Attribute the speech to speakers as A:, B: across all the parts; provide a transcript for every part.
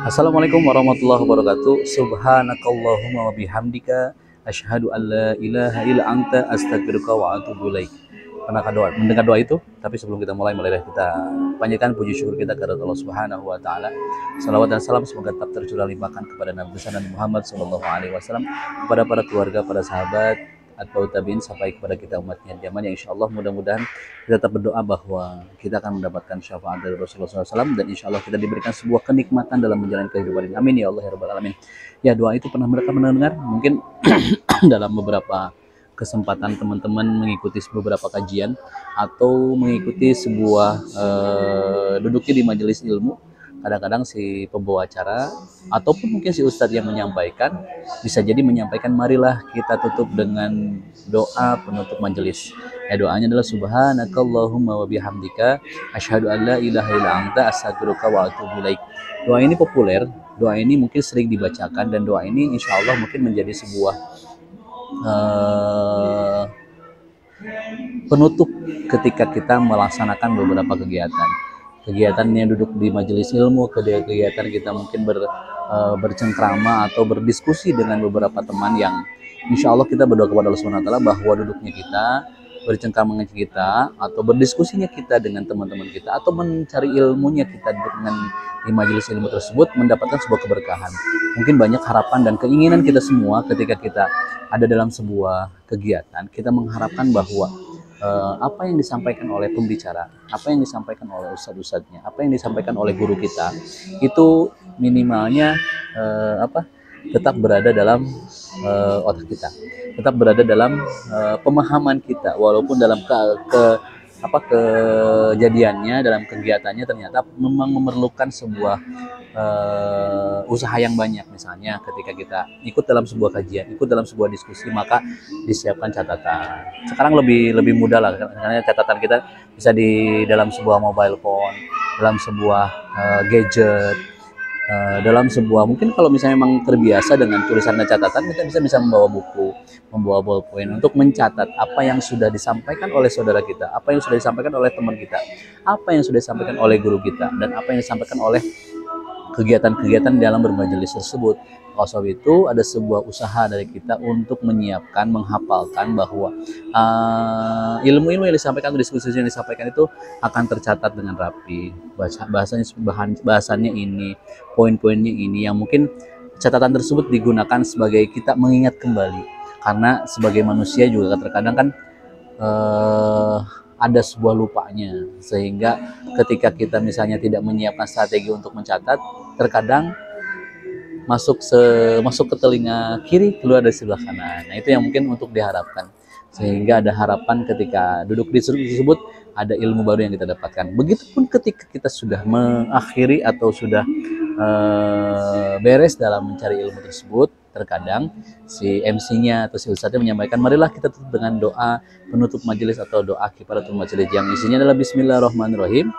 A: Assalamualaikum warahmatullahi wabarakatuh. Subhanakallahumma wa bihamdika asyhadu an la ilaha illa anta astaghfiruka wa atubu ilaik. Pernah mendengar doa itu? Tapi sebelum kita mulai kita panjatkan puji syukur kita kepada Allah Subhanahu wa taala. Salawat dan salam semoga tetap tercurah limpahkan kepada Nabi besar Nabi Muhammad sallallahu alaihi wasallam, kepada para keluarga, para sahabat atau tabiin sampai kepada kita umatnya zaman yang insyaallah mudah-mudahan kita tetap berdoa bahwa kita akan mendapatkan syafaat dari Rasulullah SAW dan insyaallah kita diberikan sebuah kenikmatan dalam menjalani kehidupan ini. Amin ya Allah ya rabbal alamin. Ya, doa itu pernah mereka mendengar mungkin dalam beberapa kesempatan teman-teman mengikuti beberapa kajian atau mengikuti sebuah duduknya di majelis ilmu. Kadang-kadang si pembawa acara ataupun mungkin si ustadz yang menyampaikan bisa jadi menyampaikan marilah kita tutup dengan doa penutup majelis. Ya, doanya adalah subhanakallahumma wa bihamdika asyhadu an la ilaha illa anta astaghfiruka wa atubu ilaik. Doa ini populer, doa ini mungkin sering dibacakan dan doa ini insya Allah mungkin menjadi sebuah penutup ketika kita melaksanakan beberapa kegiatannya duduk di majelis ilmu, kegiatan kita mungkin bercengkrama atau berdiskusi dengan beberapa teman yang insya Allah kita berdoa kepada Allah SWT bahwa duduknya kita, bercengkrama kita atau berdiskusinya kita dengan teman-teman kita atau mencari ilmunya kita dengan di majelis ilmu tersebut mendapatkan sebuah keberkahan. Mungkin banyak harapan dan keinginan kita semua ketika kita ada dalam sebuah kegiatan, kita mengharapkan bahwa apa yang disampaikan oleh pembicara, apa yang disampaikan oleh ustadz-ustadznya, apa yang disampaikan oleh guru kita, itu minimalnya tetap berada dalam otak kita, tetap berada dalam pemahaman kita, walaupun dalam kejadiannya, dalam kegiatannya ternyata memang memerlukan sebuah usaha yang banyak. Misalnya ketika kita ikut dalam sebuah kajian, ikut dalam sebuah diskusi, maka disiapkan catatan. Sekarang lebih mudah lah, karena catatan kita bisa di dalam sebuah mobile phone, dalam sebuah gadget, dalam sebuah, mungkin kalau misalnya memang terbiasa dengan tulisan dan catatan, kita bisa membawa buku, membawa ballpoint untuk mencatat apa yang sudah disampaikan oleh saudara kita, apa yang sudah disampaikan oleh teman kita, apa yang sudah disampaikan oleh guru kita, dan apa yang disampaikan oleh kegiatan-kegiatan dalam bermajelis tersebut. Kalau itu ada sebuah usaha dari kita untuk menyiapkan, menghafalkan bahwa ilmu-ilmu yang disampaikan atau diskusi yang disampaikan itu akan tercatat dengan rapi. Bahasannya ini, poin-poinnya ini, yang mungkin catatan tersebut digunakan sebagai kita mengingat kembali. Karena sebagai manusia juga terkadang kan ada sebuah lupanya, sehingga ketika kita misalnya tidak menyiapkan strategi untuk mencatat, terkadang masuk ke telinga kiri, keluar dari sebelah kanan. Nah, itu yang mungkin untuk diharapkan, sehingga ada harapan ketika duduk di tersebut ada ilmu baru yang kita dapatkan. Begitupun ketika kita sudah mengakhiri atau sudah beres dalam mencari ilmu tersebut, terkadang si MC-nya atau si ustadznya menyampaikan marilah kita tutup dengan doa penutup majelis atau doa kifaratul majelis yang isinya adalah bismillahirrahmanirrahim.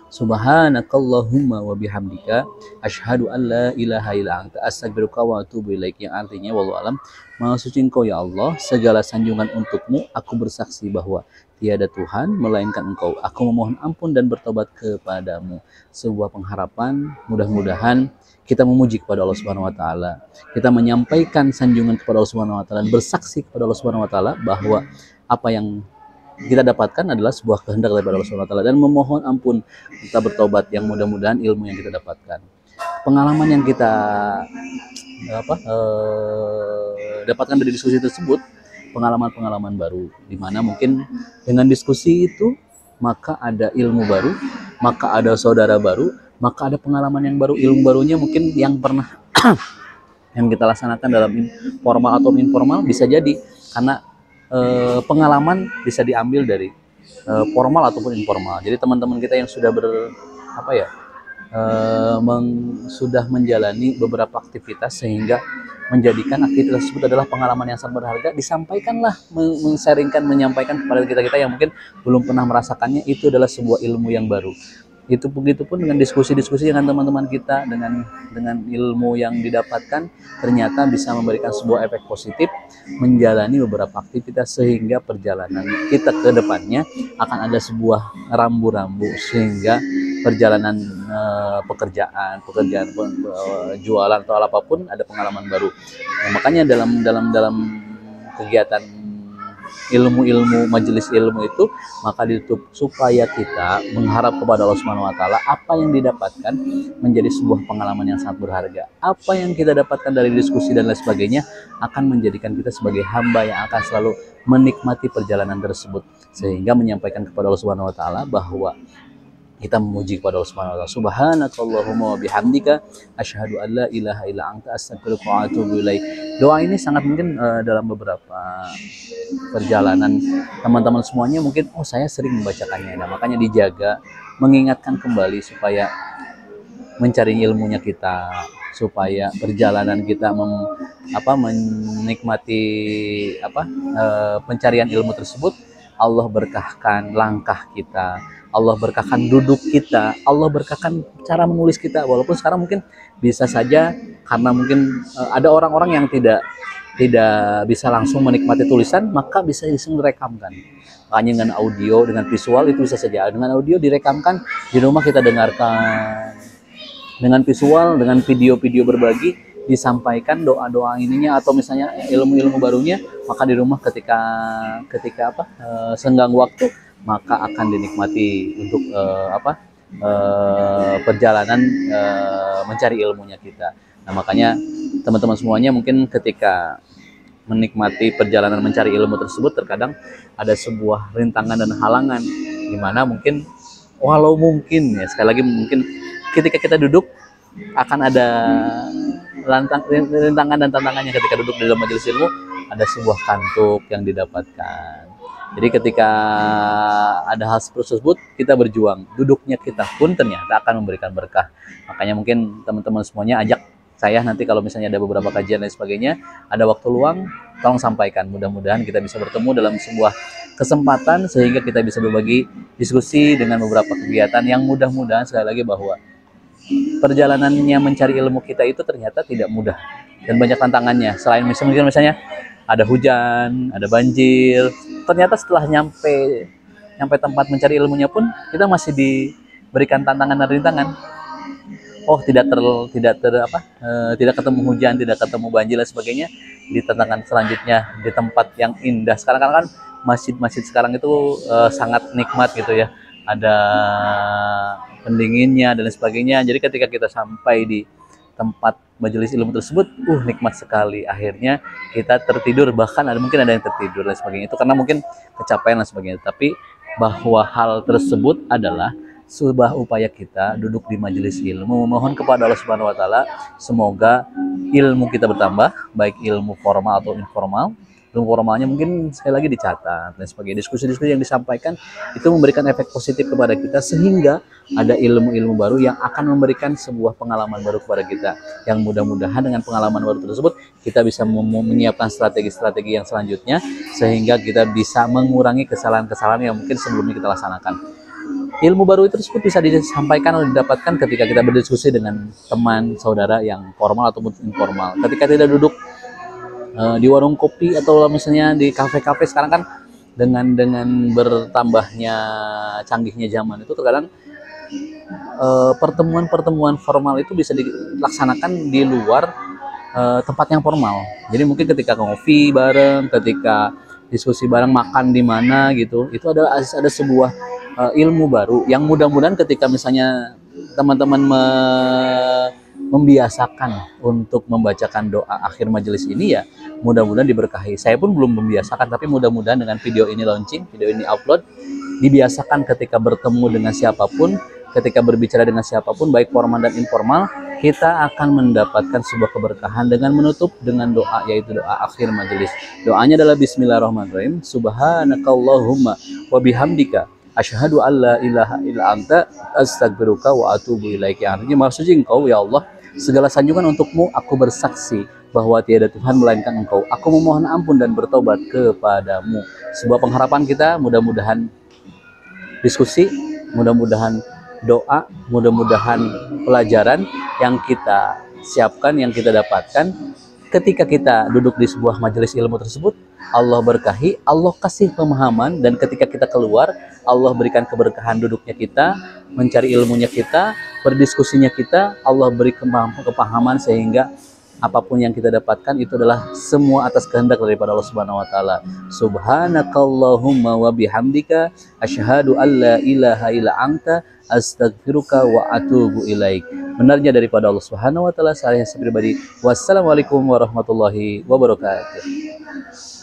A: Subhanakallahumma wa bihamdika asyhadu an la ilaha illa anta astaghfiruka wa atubu ilaik, yang artinya wallahu alam, maha suci Engkau ya Allah, segala sanjungan untukmu, aku bersaksi bahwa tiada Tuhan melainkan Engkau, aku memohon ampun dan bertobat kepadamu. Sebuah pengharapan, mudah-mudahan kita memuji kepada Allah Subhanahu wa taala, kita menyampaikan sanjungan kepada Allah Subhanahu wa taala dan bersaksi kepada Allah Subhanahu wa taala bahwa apa yang kita dapatkan adalah sebuah kehendak daripada Allah Subhanahu wa taala, dan memohon ampun, kita bertobat yang mudah-mudahan ilmu yang kita dapatkan, pengalaman yang kita dapatkan dari diskusi tersebut, pengalaman-pengalaman baru, di mana mungkin dengan diskusi itu maka ada ilmu baru, maka ada saudara baru, maka ada pengalaman yang baru, ilmu barunya mungkin yang pernah yang kita laksanakan dalam formal atau informal, bisa jadi karena pengalaman bisa diambil dari formal ataupun informal. Jadi teman-teman kita yang sudah sudah menjalani beberapa aktivitas sehingga menjadikan aktivitas tersebut adalah pengalaman yang sangat berharga, disampaikanlah, menyampaikan kepada kita yang mungkin belum pernah merasakannya, itu adalah sebuah ilmu yang baru. Itu begitupun dengan diskusi-diskusi dengan teman-teman kita, dengan ilmu yang didapatkan ternyata bisa memberikan sebuah efek positif menjalani beberapa aktivitas, sehingga perjalanan kita ke depannya akan ada sebuah rambu-rambu, sehingga perjalanan pekerjaan, jualan atau apapun, ada pengalaman baru. Nah, makanya dalam kegiatan ilmu-ilmu, majelis ilmu itu maka ditutup supaya kita mengharap kepada Allah Subhanahu wa taala apa yang didapatkan menjadi sebuah pengalaman yang sangat berharga. Apa yang kita dapatkan dari diskusi dan lain sebagainya akan menjadikan kita sebagai hamba yang akan selalu menikmati perjalanan tersebut, sehingga menyampaikan kepada Allah Subhanahu wa taala bahwa kita memuji kepada Allah Subhanahu wa taala. Subhanakallahumma wa bihamdika asyhadu an la ilaha illa anta astaghfiruka wa atubu ilaik. Doa ini sangat mungkin dalam beberapa perjalanan teman-teman semuanya mungkin saya sering membacakannya. Nah, makanya dijaga, mengingatkan kembali supaya mencari ilmunya kita, supaya perjalanan kita menikmati pencarian ilmu tersebut. Allah berkahkan langkah kita, Allah berkahkan duduk kita, Allah berkahkan cara menulis kita. Walaupun sekarang mungkin bisa saja karena mungkin ada orang-orang yang tidak bisa langsung menikmati tulisan, maka bisa langsung direkamkan. Makanya dengan audio, dengan visual itu bisa saja. Dengan audio direkamkan, di rumah kita dengarkan. Dengan visual, dengan video-video berbagi, disampaikan doa-doa ininya atau misalnya ilmu-ilmu barunya, maka di rumah ketika senggang waktu maka akan dinikmati untuk perjalanan mencari ilmunya kita. Nah, makanya teman-teman semuanya mungkin ketika menikmati perjalanan mencari ilmu tersebut, terkadang ada sebuah rintangan dan halangan di mana mungkin sekali lagi mungkin ketika kita duduk akan ada rintangan dan tantangannya. Ketika duduk di dalam majelis ilmu ada sebuah kantuk yang didapatkan. Jadi ketika ada hal tersebut kita berjuang, duduknya kita pun ternyata akan memberikan berkah. Makanya mungkin teman-teman semuanya ajak saya nanti kalau misalnya ada beberapa kajian dan sebagainya, ada waktu luang, tolong sampaikan. Mudah-mudahan kita bisa bertemu dalam sebuah kesempatan sehingga kita bisa berbagi diskusi dengan beberapa kegiatan yang mudah-mudahan sekali lagi bahwa perjalanannya mencari ilmu kita itu ternyata tidak mudah dan banyak tantangannya. Selain misalnya ada hujan, ada banjir, ternyata setelah nyampe tempat mencari ilmunya pun kita masih diberikan tantangan dan rintangan. Tidak ketemu hujan, tidak ketemu banjir dan sebagainya. Di tantangan selanjutnya di tempat yang indah. Sekarang kan masjid sekarang itu sangat nikmat gitu ya. Ada pendinginnya dan sebagainya. Jadi ketika kita sampai di tempat majelis ilmu tersebut, nikmat sekali. Akhirnya kita tertidur, bahkan mungkin ada yang tertidur dan sebagainya. Itu karena mungkin kecapean dan sebagainya. Tapi bahwa hal tersebut adalah sebuah upaya kita duduk di majelis ilmu, memohon kepada Allah Subhanahu wa taala semoga ilmu kita bertambah, baik ilmu formal atau informal. Ilmu formalnya mungkin sekali lagi dicatat dan sebagainya. Diskusi-diskusi yang disampaikan itu memberikan efek positif kepada kita sehingga ada ilmu-ilmu baru yang akan memberikan sebuah pengalaman baru kepada kita. Yang mudah-mudahan dengan pengalaman baru tersebut kita bisa menyiapkan strategi-strategi yang selanjutnya sehingga kita bisa mengurangi kesalahan-kesalahan yang mungkin sebelumnya kita laksanakan. Ilmu baru itu tersebut bisa disampaikan atau didapatkan ketika kita berdiskusi dengan teman, saudara yang formal ataupun informal. Ketika tidak duduk di warung kopi atau misalnya di kafe-kafe sekarang kan dengan bertambahnya canggihnya zaman itu terkadang pertemuan formal itu bisa dilaksanakan di luar tempat yang formal. Jadi mungkin ketika ngopi bareng, ketika diskusi bareng, makan di mana gitu, itu ada sebuah ilmu baru yang mudah-mudahan ketika misalnya teman-teman membiasakan untuk membacakan doa akhir majelis ini, ya mudah-mudahan diberkahi. Saya pun belum membiasakan, tapi mudah-mudahan dengan video ini launching, video ini upload, dibiasakan ketika bertemu dengan siapapun, ketika berbicara dengan siapapun, baik formal dan informal, kita akan mendapatkan sebuah keberkahan dengan menutup dengan doa, yaitu doa akhir majelis. Doanya adalah Bismillahirrahmanirrahim. Subhanakallahumma wa bihamdika asyhadu an la ilaha illa anta astaghfiruka wa atubu ilaik. Yang artinya maksudnya Engkau ya Allah, segala sanjungan untukmu, aku bersaksi bahwa tiada Tuhan melainkan Engkau. Aku memohon ampun dan bertobat kepadamu. Sebuah pengharapan kita, mudah-mudahan diskusi, mudah-mudahan doa, mudah-mudahan pelajaran yang kita siapkan, yang kita dapatkan ketika kita duduk di sebuah majelis ilmu tersebut Allah berkahi, Allah kasih pemahaman, dan ketika kita keluar, Allah berikan keberkahan duduknya kita, mencari ilmunya kita, berdiskusinya kita, Allah beri kepahaman sehingga apapun yang kita dapatkan itu adalah semua atas kehendak daripada Allah Subhanahu wa taala. Subhanakallahumma wa bihamdika asyhadu an la ilaha illa anta astaghfiruka wa atubu ilaik. Benarnya daripada Allah Subhanahu wa taala, saya pribadi. Wassalamualaikum warahmatullahi wabarakatuh.